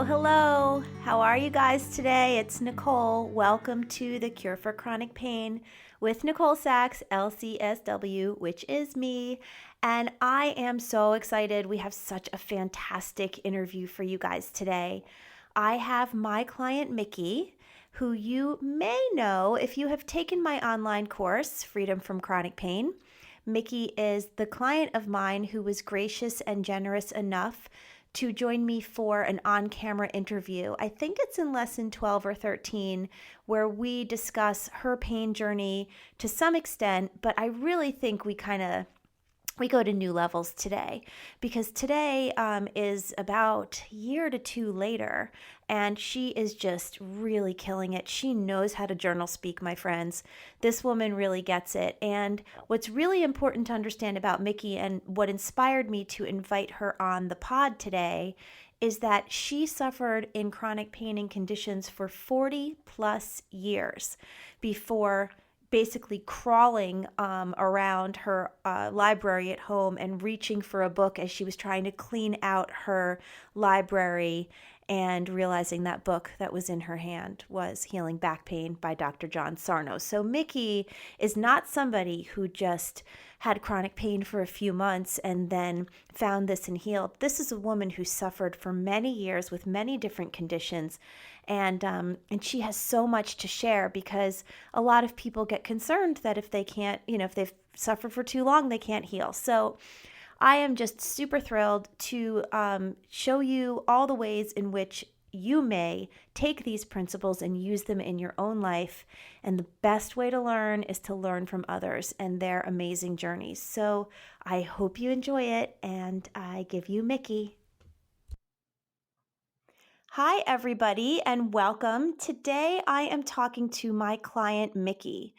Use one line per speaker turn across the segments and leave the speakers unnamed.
Hello, hello. How are you guys today? It's Nicole. Welcome to the Cure for Chronic Pain with Nicole Sachs, LCSW, which is me. And I am so excited. We have such a fantastic interview for you guys today. I have my client, Mickey, who you may know if you have taken my online course, Freedom from Chronic Pain. Mickey is the client of mine who was gracious and generous enough to join me for an on-camera interview. I think it's in lesson 12 or 13 where we discuss her pain journey to some extent, but I really think we go to new levels today because today is about a year to two later, and she is just really killing it. She knows how to journal speak, my friends. This woman really gets it. And what's really important to understand about Mickey and what inspired me to invite her on the pod today is that she suffered in chronic pain and conditions for 40 plus years before basically crawling around her library at home and reaching for a book as she was trying to clean out her library and realizing that book that was in her hand was Healing Back Pain by Dr. John Sarno. So Mickey is not somebody who just had chronic pain for a few months and then found this and healed. This is a woman who suffered for many years with many different conditions, and she has so much to share because a lot of people get concerned that if they can't, if they've suffered for too long, they can't heal. So I am just super thrilled to show you all the ways in which you may take these principles and use them in your own life. And the best way to learn is to learn from others and their amazing journeys. So I hope you enjoy it, and I give you Mickey. Hi, everybody, and welcome. Today I am talking to my client, Mickey.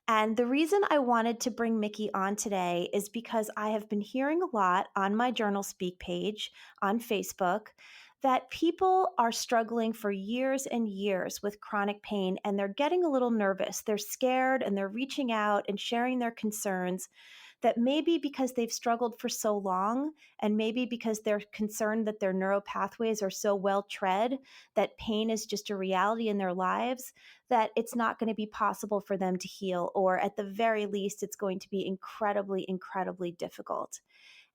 And the reason I wanted to bring Mickey on today is because I have been hearing a lot on my JournalSpeak page on Facebook that people are struggling for years and years with chronic pain, and they're getting a little nervous. They're scared and they're reaching out and sharing their concerns, that maybe because they've struggled for so long and maybe because they're concerned that their neural pathways are so well tread that pain is just a reality in their lives, that it's not going to be possible for them to heal, or at the very least, it's going to be incredibly, incredibly difficult.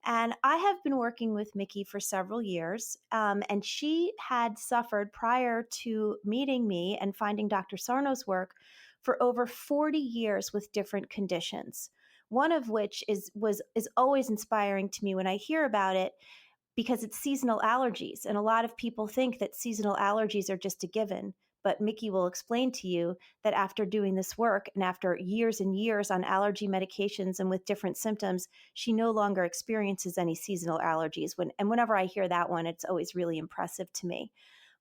And I have been working with Mickey for several years, and she had suffered prior to meeting me and finding Dr. Sarno's work for over 40 years with different conditions. One of which is always inspiring to me when I hear about it, because it's seasonal allergies. And a lot of people think that seasonal allergies are just a given. But Mickey will explain to you that after doing this work and after years and years on allergy medications and with different symptoms, she no longer experiences any seasonal allergies. Whenever I hear that one, it's always really impressive to me.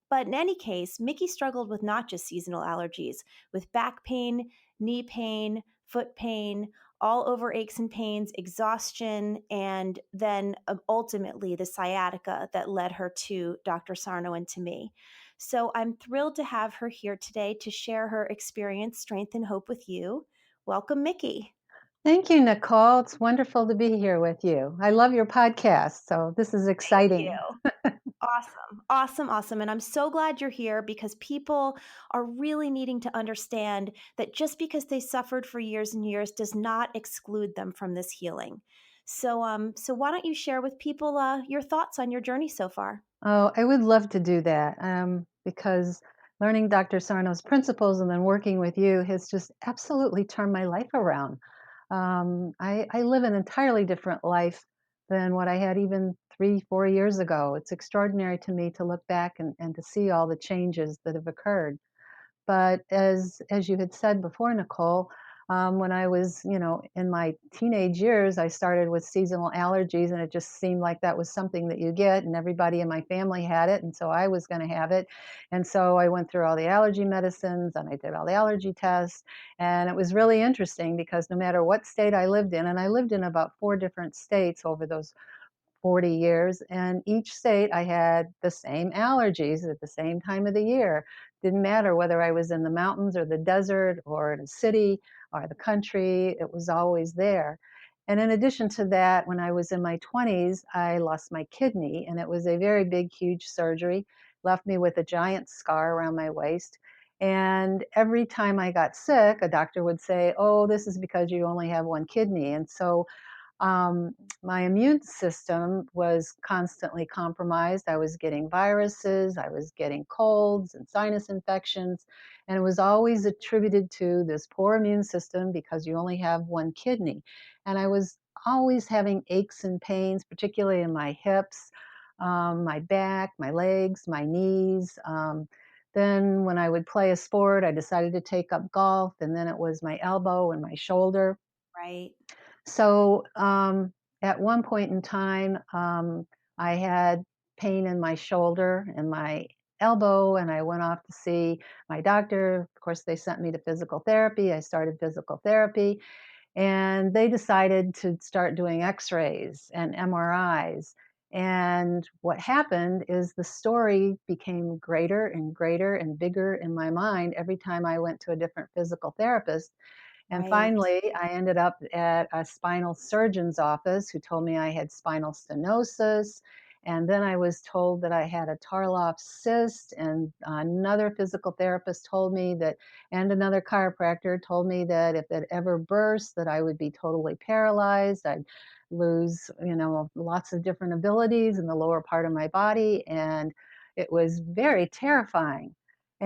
But in any case, Mickey struggled with not just seasonal allergies, with back pain, knee pain, foot pain, all over aches and pains, exhaustion, and then ultimately the sciatica that led her to Dr. Sarno and to me. So I'm thrilled to have her here today to share her experience, strength, and hope with you. Welcome, Mickey.
Thank you, Nicole. It's wonderful to be here with you. I love your podcast, so this is
Thank you.
exciting.
Awesome, awesome, awesome. And I'm so glad you're here because people are really needing to understand that just because they suffered for years and years does not exclude them from this healing. So why don't you share with people your thoughts on your journey so far?
Oh, I would love to do that because learning Dr. Sarno's principles and then working with you has just absolutely turned my life around. I live an entirely different life than what I had even 3, 4 years ago. It's extraordinary to me to look back and to see all the changes that have occurred. But as you had said before, Nicole, when I was, in my teenage years, I started with seasonal allergies, and it just seemed like that was something that you get, and everybody in my family had it, and so I was going to have it. And so I went through all the allergy medicines, and I did all the allergy tests, and it was really interesting because no matter what state I lived in, and I lived in about 4 different states over those 40 years, and each state I had the same allergies at the same time of the year. Didn't matter whether I was in the mountains or the desert or in a city or the country, it was always there. And in addition to that, when I was in my 20s, I lost my kidney, and it was a very big, huge surgery. left me with a giant scar around my waist. And every time I got sick, a doctor would say, "Oh, this is because you only have one kidney." And so um, my immune system was constantly compromised. I was getting viruses, I was getting colds and sinus infections, and it was always attributed to this poor immune system because you only have one kidney. And I was always having aches and pains, particularly in my hips, my back, my legs, my knees. Then, when I would play a sport, I decided to take up golf, and then it was my elbow and my shoulder.
Right.
So at one point in time, I had pain in my shoulder and my elbow, and I went off to see my doctor. Of course, they sent me to physical therapy. I started physical therapy, and they decided to start doing x rays and MRIs. And what happened is the story became greater and greater and bigger in my mind every time I went to a different physical therapist. And
Right.
finally, I ended up at a spinal surgeon's office who told me I had spinal stenosis. And then I was told that I had a Tarloff cyst. And another physical therapist told me that, and another chiropractor told me that if it ever burst, that I would be totally paralyzed. I'd lose, lots of different abilities in the lower part of my body. And it was very terrifying.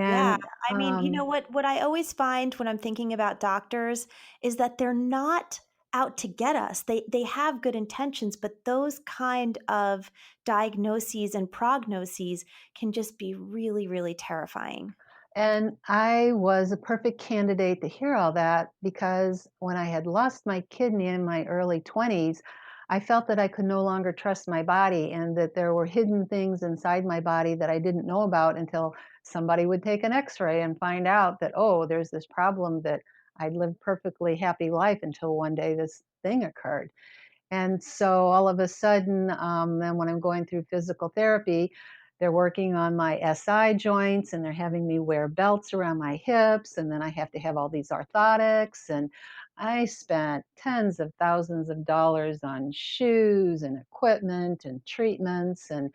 Yeah,
And
I mean, what I always find when I'm thinking about doctors is that they're not out to get us. They have good intentions, but those kind of diagnoses and prognoses can just be really, really terrifying.
And I was a perfect candidate to hear all that because when I had lost my kidney in my early 20s, I felt that I could no longer trust my body and that there were hidden things inside my body that I didn't know about until somebody would take an x ray and find out that, oh, there's this problem that I'd lived perfectly happy life until one day this thing occurred. And so all of a sudden, then when I'm going through physical therapy, they're working on my SI joints and they're having me wear belts around my hips. And then I have to have all these orthotics. And I spent tens of thousands of dollars on shoes and equipment and treatments. And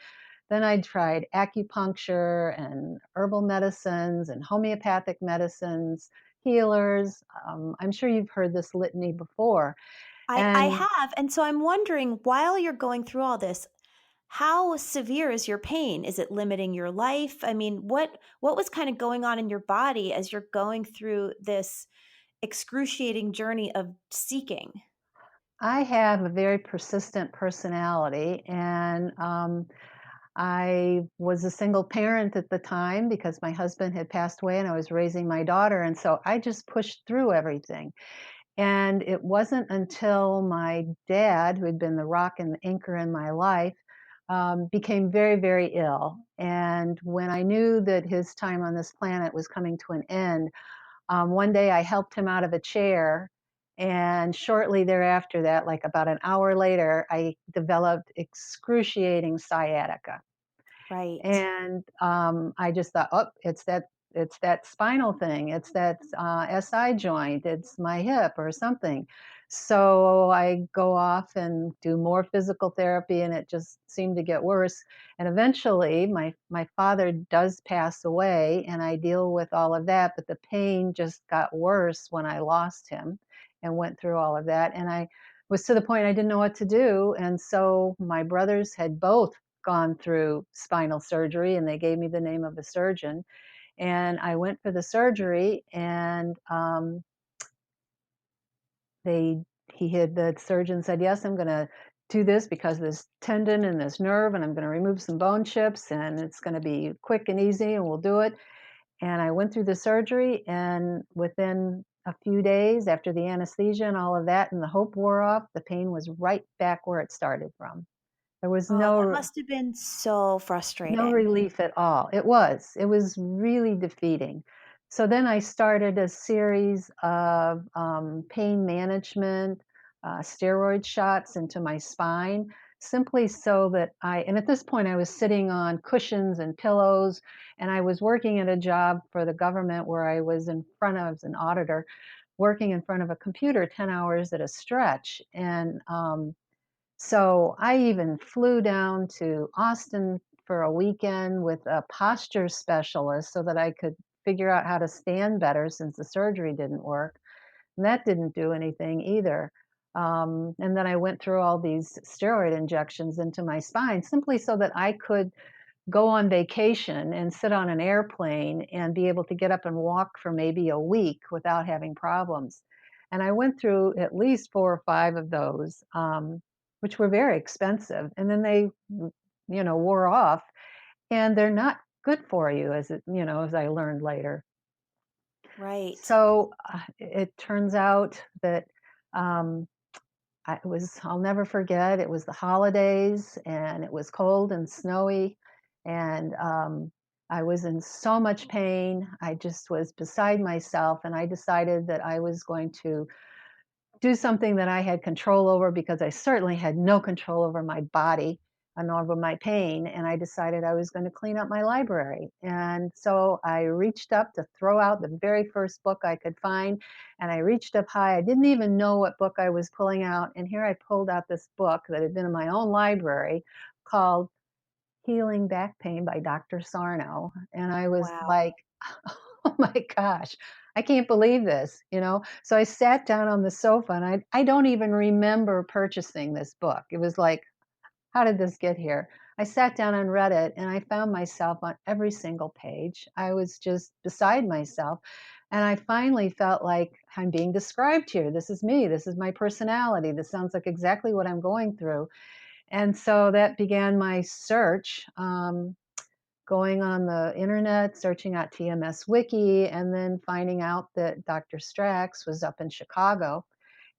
then I tried acupuncture and herbal medicines and homeopathic medicines, healers. I'm sure you've heard this litany before.
I
And
have, and so I'm wondering, while you're going through all this, how severe is your pain? Is it limiting your life? I mean, what was kind of going on in your body as you're going through this excruciating journey of seeking?
I have a very persistent personality, and I was a single parent at the time because my husband had passed away and I was raising my daughter. And so I just pushed through everything. And it wasn't until my dad, who had been the rock and the anchor in my life, became very, very ill. And when I knew that his time on this planet was coming to an end, one day I helped him out of a chair, and shortly thereafter, that, like about an hour later, I developed excruciating sciatica.
Right.
And I just thought, oh, it's that spinal thing, it's that SI joint, it's my hip or something. So I go off and do more physical therapy, and it just seemed to get worse. And eventually, my father does pass away, and I deal with all of that. But the pain just got worse when I lost him, and went through all of that. And I was to the point I didn't know what to do. And so my brothers had both gone through spinal surgery and they gave me the name of a surgeon, and I went for the surgery. And they the surgeon said, yes, I'm going to do this because of this tendon and this nerve, and I'm going to remove some bone chips, and it's going to be quick and easy, and we'll do it. And I went through the surgery, and within a few days after the anesthesia and all of that and the hope wore off, the pain was right back where it started from. There was
Oh, that
no
must have been so
No
frustrating.
relief at all. It was really defeating. So then I started a series of pain management, steroid shots into my spine, simply so that and at this point I was sitting on cushions and pillows, and I was working at a job for the government where I was as an auditor, working in front of a computer 10 hours at a stretch. And so I even flew down to Austin for a weekend with a posture specialist so that I could figure out how to stand better since the surgery didn't work. And that didn't do anything either. And then I went through all these steroid injections into my spine simply so that I could go on vacation and sit on an airplane and be able to get up and walk for maybe a week without having problems. And I went through at least 4 or 5 of those, which were very expensive. And then they, wore off, and they're not good for you, as I learned later.
Right.
So it turns out that um, I'll never forget, it was the holidays and it was cold and snowy. And I was in so much pain. I just was beside myself. And I decided that I was going to do something that I had control over because I certainly had no control over my body and over my pain. And I decided I was going to clean up my library. And so I reached up to throw out the very first book I could find. And I reached up high. I didn't even know what book I was pulling out. And here I pulled out this book that had been in my own library called Healing Back Pain by Dr. Sarno. And I was
Wow.
like, oh my gosh, I can't believe this. So I sat down on the sofa, and I don't even remember purchasing this book. It was like, how did this get here? I sat down and read it, and I found myself on every single page. I was just beside myself. And I finally felt like I'm being described here. This is me. This is my personality. This sounds like exactly what I'm going through. And so that began my search, going on the internet, searching out TMS Wiki, and then finding out that Dr. Strax was up in Chicago.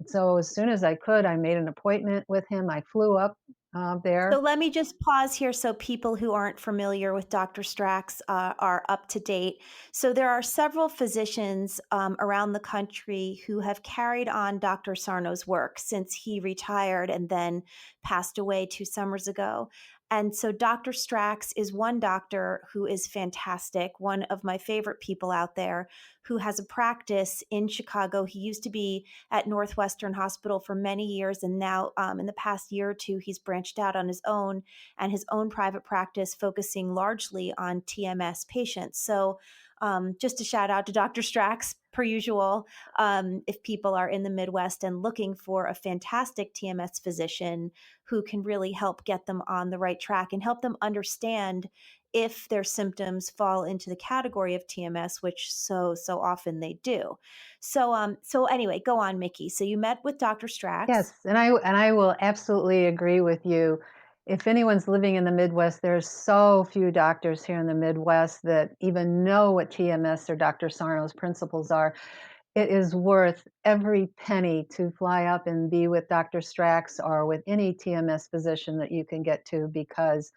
And so as soon as I could, I made an appointment with him. I flew up
So
there.
let me just pause here so people who aren't familiar with Dr. Strax are up to date. So there are several physicians around the country who have carried on Dr. Sarno's work since he retired and then passed away 2 summers ago. And so Dr. Strax is one doctor who is fantastic, one of my favorite people out there, who has a practice in Chicago. He used to be at Northwestern Hospital for many years. And now, in the past year or two, he's branched out on his own and his own private practice, focusing largely on TMS patients. So, just a shout out to Dr. Strax, per usual. If people are in the Midwest and looking for a fantastic TMS physician who can really help get them on the right track and help them understand if their symptoms fall into the category of TMS, which so often they do. So anyway, go on, Mickey. So you met with Dr. Strax.
Yes, and I will absolutely agree with you. If anyone's living in the Midwest, there's so few doctors here in the Midwest that even know what TMS or Dr. Sarno's principles are. It is worth every penny to fly up and be with Dr. Strax or with any TMS physician that you can get to, because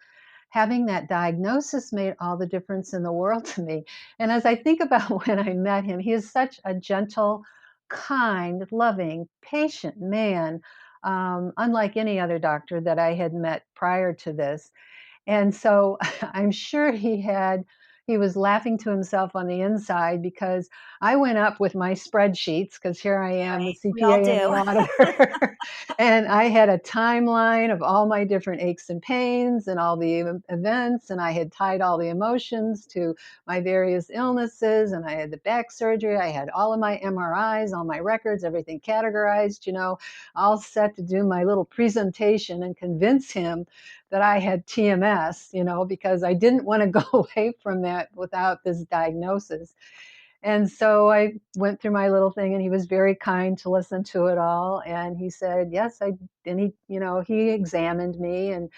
having that diagnosis made all the difference in the world to me. And as I think about when I met him, he is such a gentle, kind, loving, patient man, unlike any other doctor that I had met prior to this. And so I'm sure he was laughing to himself on the inside, because I went up with my spreadsheets, because here I am, the
Right. We all
CPA and the
do.
auditor. And I had a timeline of all my different aches and pains and all the events, and I had tied all the emotions to my various illnesses, and I had the back surgery. I had all of my MRIs, all my records, everything categorized, all set to do my little presentation and convince him that I had TMS, because I didn't want to go away from that without this diagnosis. And so I went through my little thing, and he was very kind to listen to it all. And he said, yes, and he examined me and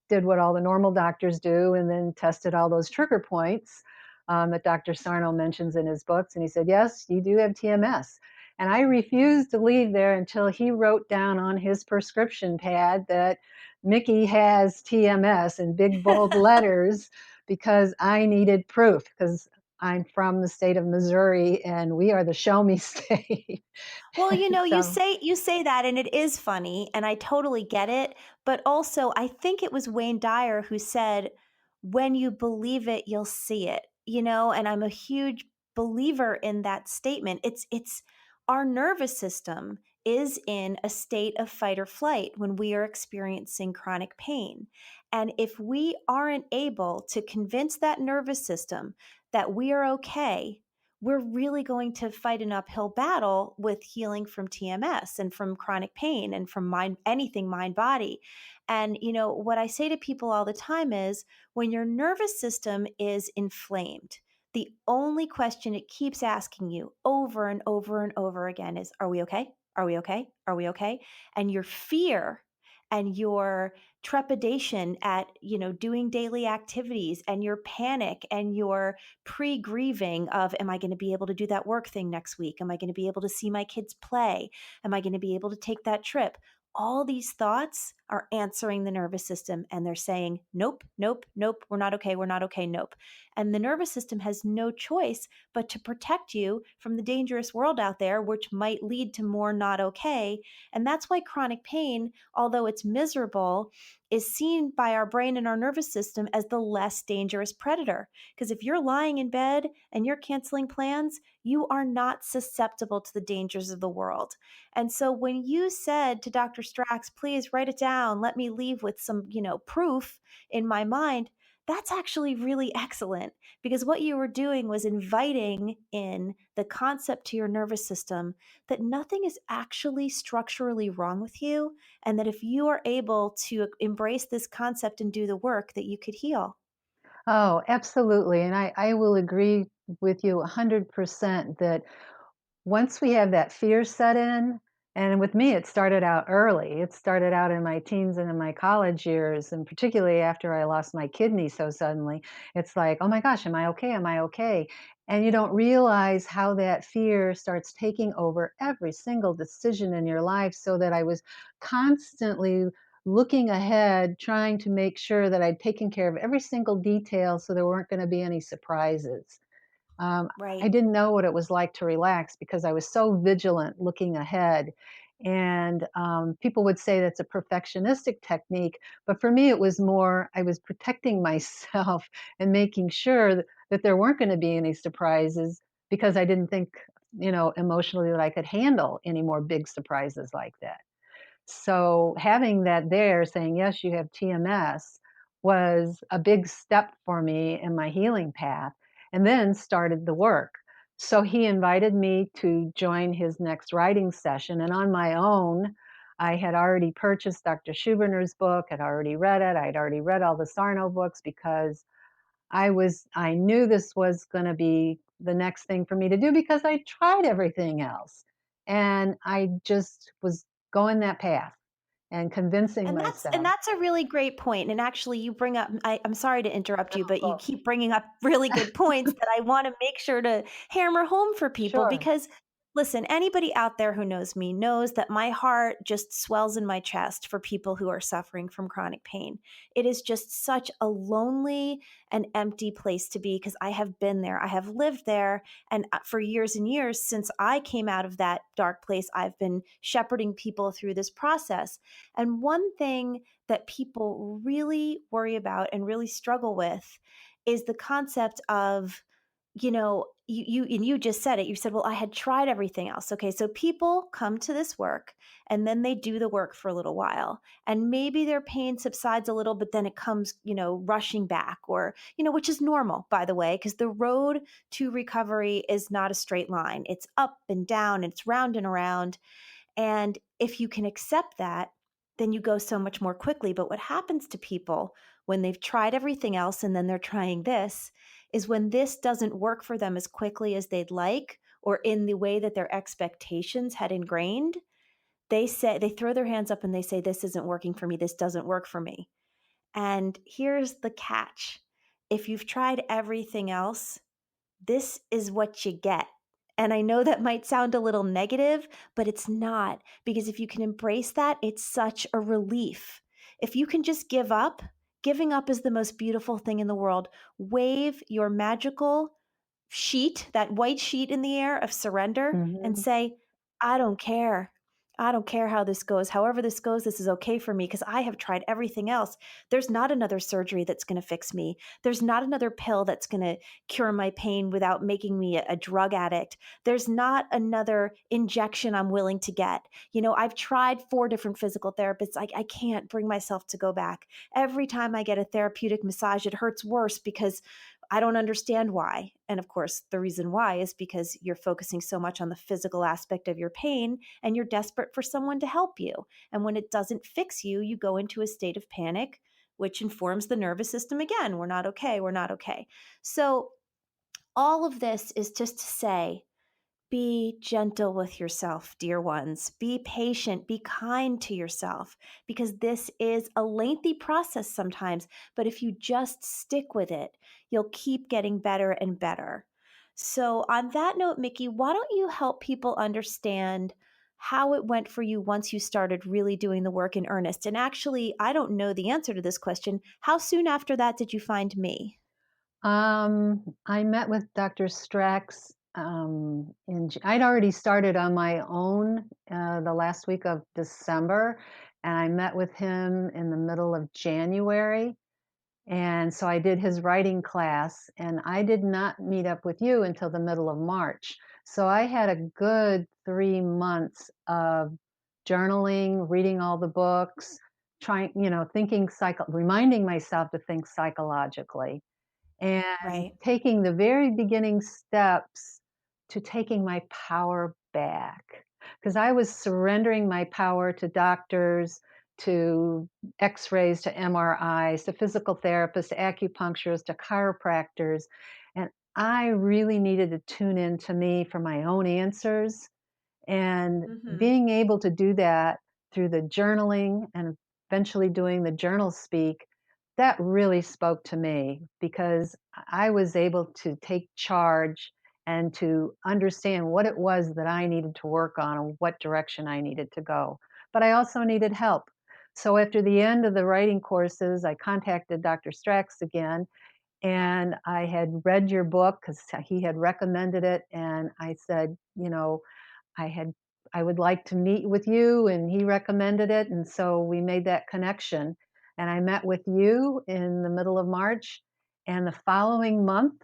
did what all the normal doctors do, and then tested all those trigger points that Dr. Sarno mentions in his books. And he said, yes, you do have TMS. And I refused to leave there until he wrote down on his prescription pad that Mickey has TMS in big bold letters, because I needed proof, because I'm from the state of Missouri, and we are the show me state.
Well, you
So,
say that, and it is funny, and I totally get it. But also, I think it was Wayne Dyer who said, "When you believe it, you'll see it." And I'm a huge believer in that statement. It's our nervous system is in a state of fight or flight when we are experiencing chronic pain. And if we aren't able to convince that nervous system that we are okay, we're really going to fight an uphill battle with healing from TMS and from chronic pain and from anything mind body. And what I say to people all the time is when your nervous system is inflamed, the only question it keeps asking you over and over and over again is, are we okay? Are we okay? Are we okay? And your fear and your trepidation at, doing daily activities, and your panic and your pre-grieving of, am I going to be able to do that work thing next week? Am I going to be able to see my kids play? Am I going to be able to take that trip? All these thoughts are answering the nervous system, and they're saying, nope, nope, nope, we're not okay, nope. And the nervous system has no choice but to protect you from the dangerous world out there, which might lead to more not okay. And that's why chronic pain, although it's miserable, is seen by our brain and our nervous system as the less dangerous predator. Because if you're lying in bed and you're canceling plans, you are not susceptible to the dangers of the world. And so when you said to Dr. Strax, please write it down, let me leave with some, proof in my mind, that's actually really excellent, because what you were doing was inviting in the concept to your nervous system that nothing is actually structurally wrong with you, and that if you are able to embrace this concept and do the work, that you could heal.
Oh, absolutely. And I will agree with you 100% that once we have that fear set in, and with me, it started out early. It started out in my teens and in my college years, and particularly after I lost my kidney so suddenly. It's like, oh my gosh, am I okay? Am I okay? And you don't realize how that fear starts taking over every single decision in your life, so that I was constantly looking ahead, trying to make sure that I'd taken care of every single detail so there weren't going to be any surprises. um, I
Right.
didn't know what it was like to relax because I was so vigilant looking ahead. And people would say that's a perfectionistic technique, but for me, it was more I was protecting myself and making sure that there weren't going to be any surprises, because I didn't think, emotionally, that I could handle any more big surprises like that. So having that there saying, yes, you have TMS, was a big step for me in my healing path, and then started the work. So he invited me to join his next writing session. And on my own, I had already purchased Dr. Schuberner's book, had already read it. I'd already read all the Sarno books because I knew this was going to be the next thing for me to do, because I tried everything else. And I just was going that path and convincing
And
myself.
that's a really great point. And actually, you bring up, I'm sorry to interrupt you, but you
Oh,
keep bringing up really good points that I want to make sure to hammer home for people.
sure.
Because listen, anybody out there who knows me knows that my heart just swells in my chest for people who are suffering from chronic pain. It is just such a lonely and empty place to be, because I have been there. I have lived there. And for years and years, since I came out of that dark place, I've been shepherding people through this process. And one thing that people really worry about and really struggle with is the concept of, you just said it. You said, well, I had tried everything else. Okay, so people come to this work and then they do the work for a little while, and maybe their pain subsides a little, but then it comes, rushing back, or, which is normal, by the way, because the road to recovery is not a straight line. It's up and down, it's round and around. And if you can accept that, then you go so much more quickly. But what happens to people when they've tried everything else and then they're trying this is, when this doesn't work for them as quickly as they'd like, or in the way that their expectations had ingrained, they throw their hands up and they say, this isn't working for me. This doesn't work for me. And here's the catch. If you've tried everything else, this is what you get. And I know that might sound a little negative, but it's not, because if you can embrace that, it's such a relief. If you can just give up, giving up is the most beautiful thing in the world. Wave your magical sheet, that white sheet in the air of surrender, and
Hmm.
say, I don't care. I don't care how this goes. However this goes, this is okay for me because I have tried everything else. There's not another surgery that's going to fix me. There's not another pill that's going to cure my pain without making me a drug addict. There's not another injection I'm willing to get. I've tried 4 different physical therapists. I can't bring myself to go back. Every time I get a therapeutic massage, it hurts worse because I don't understand why. And of course, the reason why is because you're focusing so much on the physical aspect of your pain and you're desperate for someone to help you. And when it doesn't fix you, you go into a state of panic, which informs the nervous system again. We're not okay. We're not okay. So, all of this is just to say, be gentle with yourself, dear ones. Be patient, be kind to yourself, because this is a lengthy process sometimes. But if you just stick with it, you'll keep getting better and better. So, on that note, Mickey, why don't you help people understand how it went for you once you started really doing the work in earnest? And actually, I don't know the answer to this question. How soon after that did you find me?
I met with Dr. Strax, I'd already started on my own, the last week of December, and I met with him in the middle of January, and so I did his writing class, and I did not meet up with you until the middle of March. So I had a good 3 months of journaling, reading all the books, thinking reminding myself to think psychologically and
Right.
taking the very beginning steps to taking my power back. Because I was surrendering my power to doctors, to x rays, to MRIs, to physical therapists, to acupuncturists, to chiropractors. And I really needed to tune in to me for my own answers and
Mm-hmm.
being able to do that through the journaling and eventually doing the journal speak, that really spoke to me because I was able to take charge and to understand what it was that I needed to work on and what direction I needed to go. But I also needed help. So after the end of the writing courses, I contacted Dr. Strax again and I had read your book because he had recommended it. And I said, I had I would like to meet with you, and he recommended it, and so we made that connection. And I met with you in the middle of March, and the following month,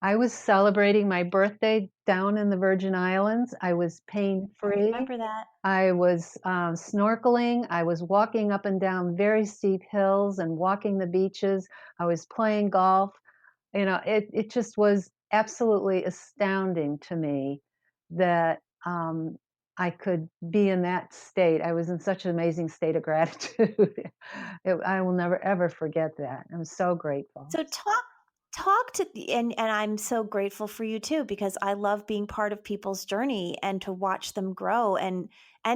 I was celebrating my birthday down in the Virgin Islands. I was
I
pain-free.
remember that.
I was, snorkeling. I was walking up and down very steep hills and walking the beaches. I was playing golf. It just was absolutely astounding to me that, I could be in that state. I was in such an amazing state of gratitude. I will never, ever forget that. I'm so grateful.
So talk to and I'm so grateful for you too because I love being part of people's journey and to watch them grow and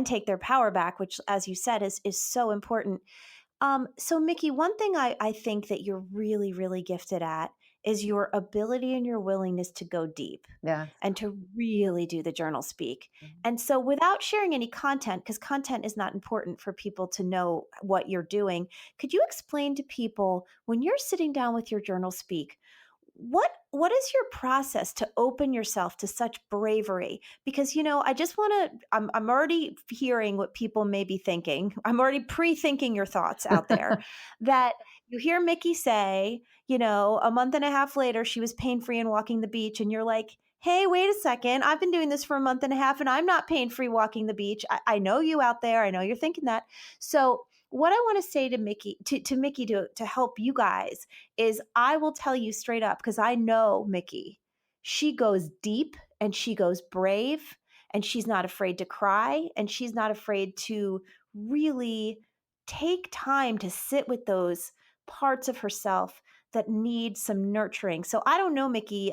take their power back, which as you said is so important. So Mickey, one thing I think that you're really, really gifted at is your ability and your willingness to go deep
Yes.
and to really do the journal speak.
Mhm.
And so without sharing any content, because content is not important for people to know what you're doing, could you explain to people when you're sitting down with your journal speak, what is your process to open yourself to such bravery? Because I just want to I'm already hearing what people may be thinking. I'm already pre-thinking your thoughts out there that you hear Mickey say, a month and a half later she was pain-free and walking the beach and you're like, "Hey, wait a second. I've been doing this for a month and a half and I'm not pain-free walking the beach." I know you out there. I know you're thinking that. So, what I want to say to Mickey to Mickey to help you guys is I will tell you straight up because I know Mickey. She goes deep and she goes brave and she's not afraid to cry and she's not afraid to really take time to sit with those parts of herself that need some nurturing. So I don't know, Mickey,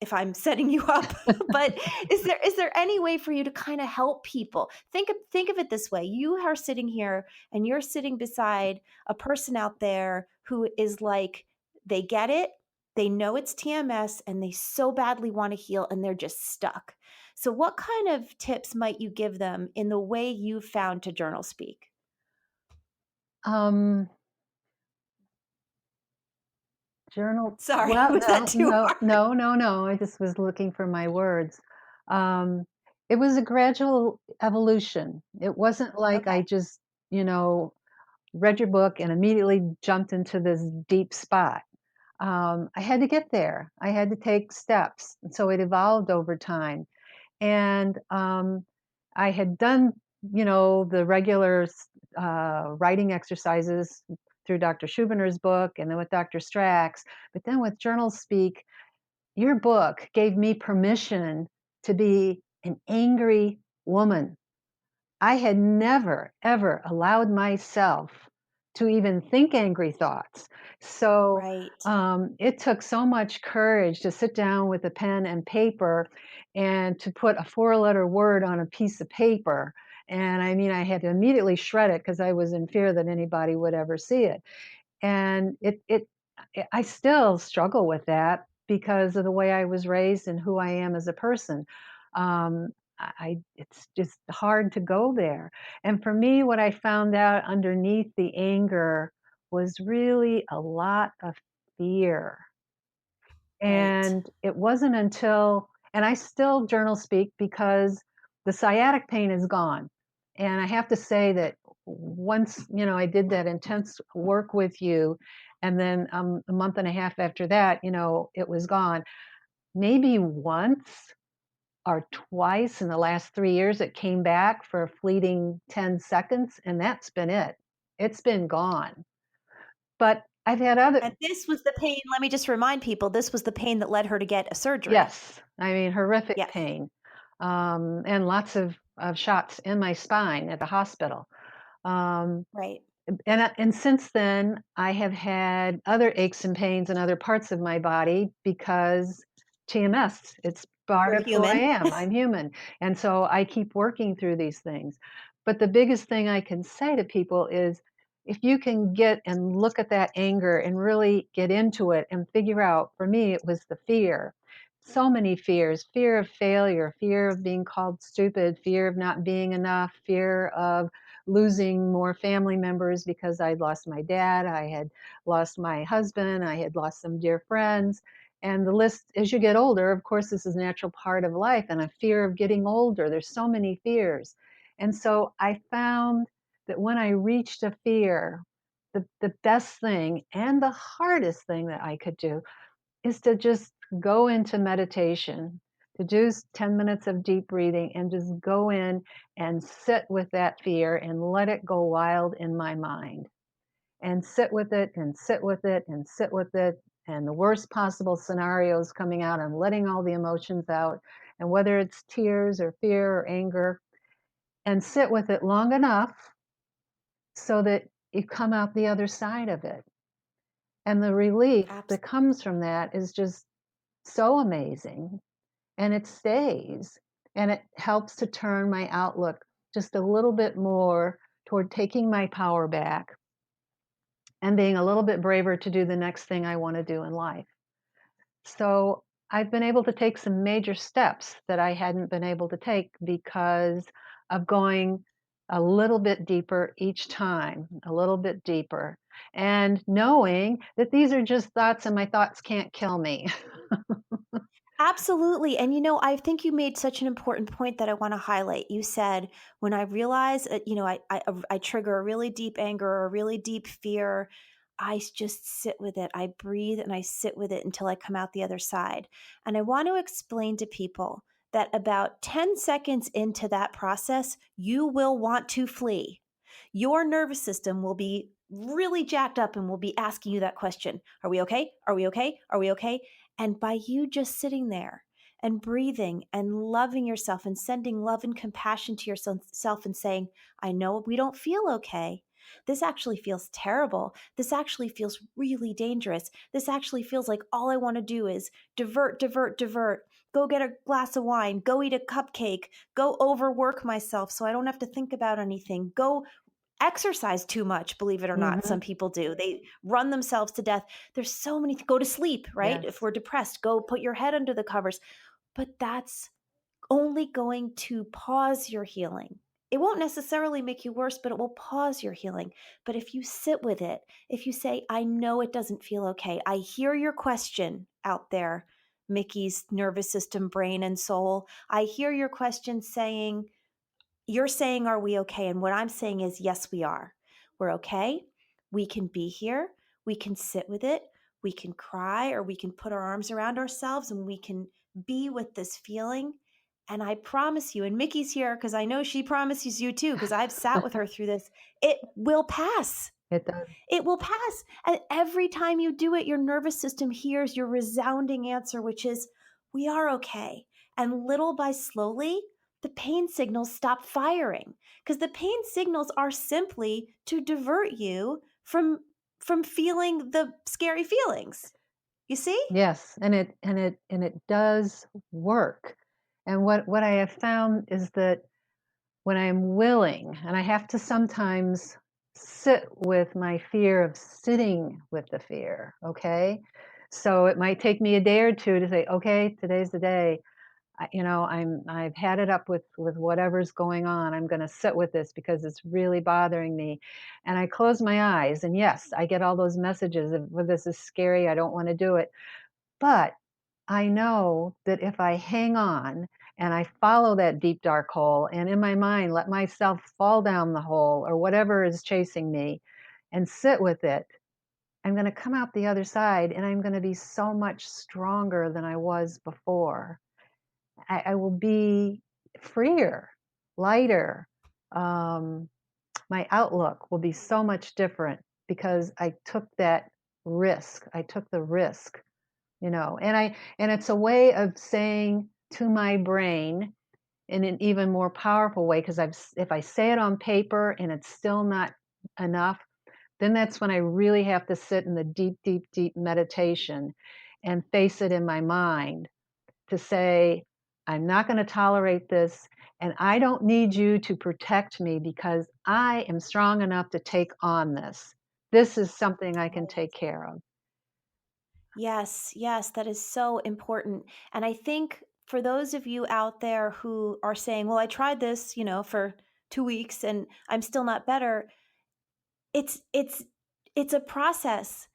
if I'm setting you up, but is there any way for you to kind of help people? Think of it this way: you are sitting here and you're sitting beside a person out there who is like, they get it, they know it's TMS, and they so badly want to heal, and they're just stuck. So, what kind of tips might you give them in the way you found to journal speak?
Um, Journal
Sorry,
well,
was that
no,
too
no,
hard?
no, no, no, I just was looking for my words. Um, It was a gradual evolution. It wasn't like I
Okay.
just, you know, read your book and immediately jumped into this deep spot. I had to get there. I had to take steps. And so it evolved over time. And I had done, the regular writing exercises through Dr. Schubiner's book and then with Dr. Strax. But then with JournalSpeak, your book gave me permission to be an angry woman. I had never, ever allowed myself to even think angry thoughts. So
Right.
it took so much courage to sit down with a pen and paper and to put a four-letter word on a piece of paper. And I mean, I had to immediately shred it because I was in fear that anybody would ever see it. And I still struggle with that because of the way I was raised and who I am as a person. Um, it's just hard to go there. And for me, what I found out underneath the anger was really a lot of fear.
Right.
And it wasn't until and I still journal speak because the sciatic pain is gone. And I have to say that once, I did that intense work with you, and then a month and a half after that, it was gone. Maybe once or twice in the last 3 years, it came back for a fleeting 10 seconds, and that's been it. It's been gone. But I've had other
And this was the pain, let me just remind people, this was the pain that led her to get a surgery.
Yes, I mean, horrific
Yes.
pain, and lots of shots in my spine at the hospital. Um,
Right.
and since then, I have had other aches and pains in other parts of my body because TMS, it's part
You're
of who I
human.
am. I'm human. And so I keep working through these things. But the biggest thing I can say to people is if you can get and look at that anger and really get into it and figure out, for me, it was the fear. So many fears: fear of failure, fear of being called stupid, fear of not being enough, fear of losing more family members because I'd lost my dad, I had lost my husband, I had lost some dear friends. And the list, as you get older, of course, this is a natural part of life, and a fear of getting older. There's so many fears. And so I found that when I reached a fear, the best thing and the hardest thing that I could do is to just go into meditation, to do 10 minutes of deep breathing and just go in and sit with that fear and let it go wild in my mind and sit with it and sit with it and sit with it. And the worst possible scenarios coming out and letting all the emotions out. And whether it's tears or fear or anger, and sit with it long enough so that you come out the other side of it. And the relief that
Absolutely.
comes from that is just so amazing, and it stays, and it helps to turn my outlook just a little bit more toward taking my power back and being a little bit braver to do the next thing I want to do in life. So I've been able to take some major steps that I hadn't been able to take because of going a little bit deeper each time, a little bit deeper, and knowing that these are just thoughts and my thoughts can't kill me.
Absolutely. And I think you made such an important point that I want to highlight. You said, when I realize, I trigger a really deep anger or a really deep fear, just sit with it. I breathe and I sit with it until I come out the other side. And I want to explain to people that about 10 seconds into that process, you will want to flee. Your nervous system will be really jacked up and will be asking you that question. Are we okay? Are we okay? Are we okay? And by you just sitting there and breathing and loving yourself and sending love and compassion to yourself and saying, I know we don't feel okay. This actually feels terrible. This actually feels really dangerous. This actually feels like all I want to do is divert, divert, divert. Go get a glass of wine. Go eat a cupcake. Go overwork myself so I don't have to think about anything. Go exercise too much, believe it or not.
Mhm.
Some people do. They run themselves to death. There's so many, go to sleep, right? If
Yes.
we're depressed, go put your head under the covers. But that's only going to pause your healing. It won't necessarily make you worse, but it will pause your healing. But if you sit with it, if you say, I know it doesn't feel okay, I hear your question out there, Mickey's nervous system, brain, and soul. I hear your question saying, you're saying, are we okay? And what I'm saying is, yes, we are. We're okay. We can be here. We can sit with it. We can cry, or we can put our arms around ourselves and we can be with this feeling. And I promise you, and Mickey's here because I know she promises you too, because I've sat with her through this, it will pass.
It does.
It will pass. And every time you do it, your nervous system hears your resounding answer, which is, we are okay. And little by slowly, the pain signals stop firing, because the pain signals are simply to divert you from feeling the scary feelings. You see?
Yes, and it does work. And what I have found is that when I'm willing, and I have to sometimes sit with my fear of sitting with the fear, okay? So it might take me a day or two to say, okay, today's the day. I've had it up with whatever's going on. I'm going to sit with this because it's really bothering me. And I close my eyes, and yes, I get all those messages of, well, this is scary. I don't want to do it. But I know that if I hang on and I follow that deep dark hole and in my mind let myself fall down the hole or whatever is chasing me and sit with it, I'm going to come out the other side and I'm going to be so much stronger than I was before. I will be freer, lighter. Um, my outlook will be so much different because I took that risk. I took the risk, and it's a way of saying to my brain in an even more powerful way, because if I say it on paper and it's still not enough, then that's when I really have to sit in the deep, deep, deep meditation and face it in my mind to say, I'm not going to tolerate this, and I don't need you to protect me because I am strong enough to take on this. This is something I can take care of.
Yes, yes, that is so important. And I think for those of you out there who are saying, well, I tried this, for 2 weeks and I'm still not better, it's a process,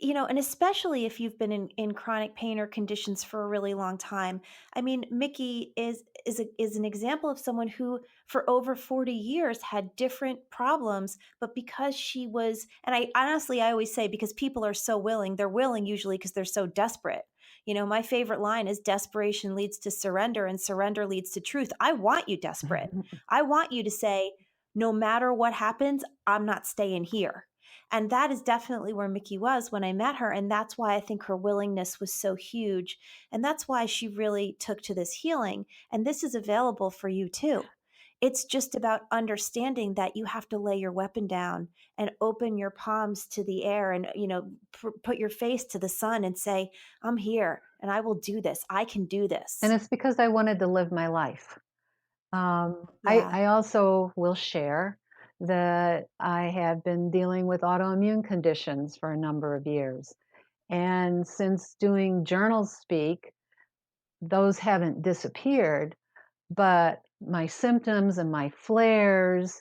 and especially if you've been in chronic pain or conditions for a really long time. I mean, Mickey is an example of someone who for over 40 years had different problems, but because she was, and I honestly, I always say, because people are so willing, they're willing usually because they're so desperate. My favorite line is, desperation leads to surrender and surrender leads to truth. I want you desperate. I want you to say, no matter what happens, I'm not staying here. And that is definitely where Mickey was when I met her. And that's why I think her willingness was so huge. And that's why she really took to this healing. And this is available for you too. It's just about understanding that you have to lay your weapon down and open your palms to the air and, put your face to the sun and say, I'm here and I will do this. I can do
And
this.
it's because I wanted to live my life.
Yeah.
I also will share that I have been dealing with autoimmune conditions for a number of years. And since doing JournalSpeak, those haven't disappeared, but my symptoms and my flares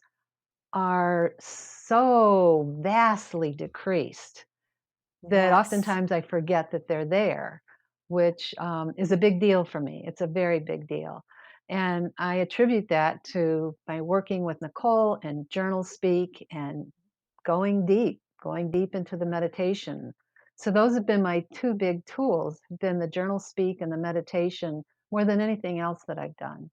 are so vastly decreased that
Yes.
oftentimes I forget that they're there, which is a big deal for me. It's a very big deal. And I attribute that to my working with Nicole and JournalSpeak and going deep into the meditation. So those have been my two big tools, have been the JournalSpeak and the meditation more than anything else that I've done.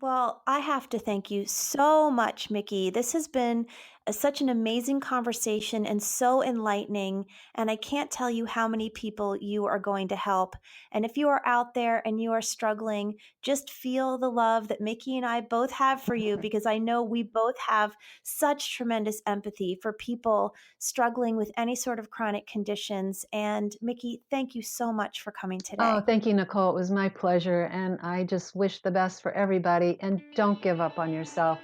Well, I have to thank you so much, Mickey. This has been such an amazing conversation and so enlightening. And I can't tell you how many people you are going to help. And if you are out there and you are struggling, just feel the love that Mickey and I both have for you, because I know we both have such tremendous empathy for people struggling with any sort of chronic conditions. And Mickey, thank you so much for coming
Oh,
today.
thank you, Nicole. It was my pleasure. And I just wish the best for everybody. And don't give up on yourself.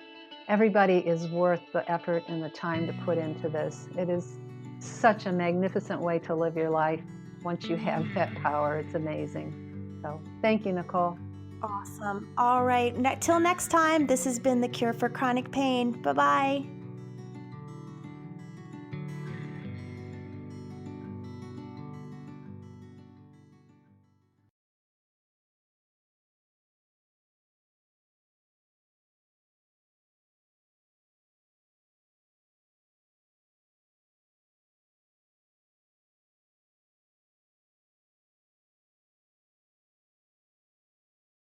Everybody is worth the effort and the time to put into this. It is such a magnificent way to live your life once you have that power. It's amazing. So thank you, Nicole.
Awesome. All right. Till next time, this has been The Cure for Chronic Pain. Bye bye.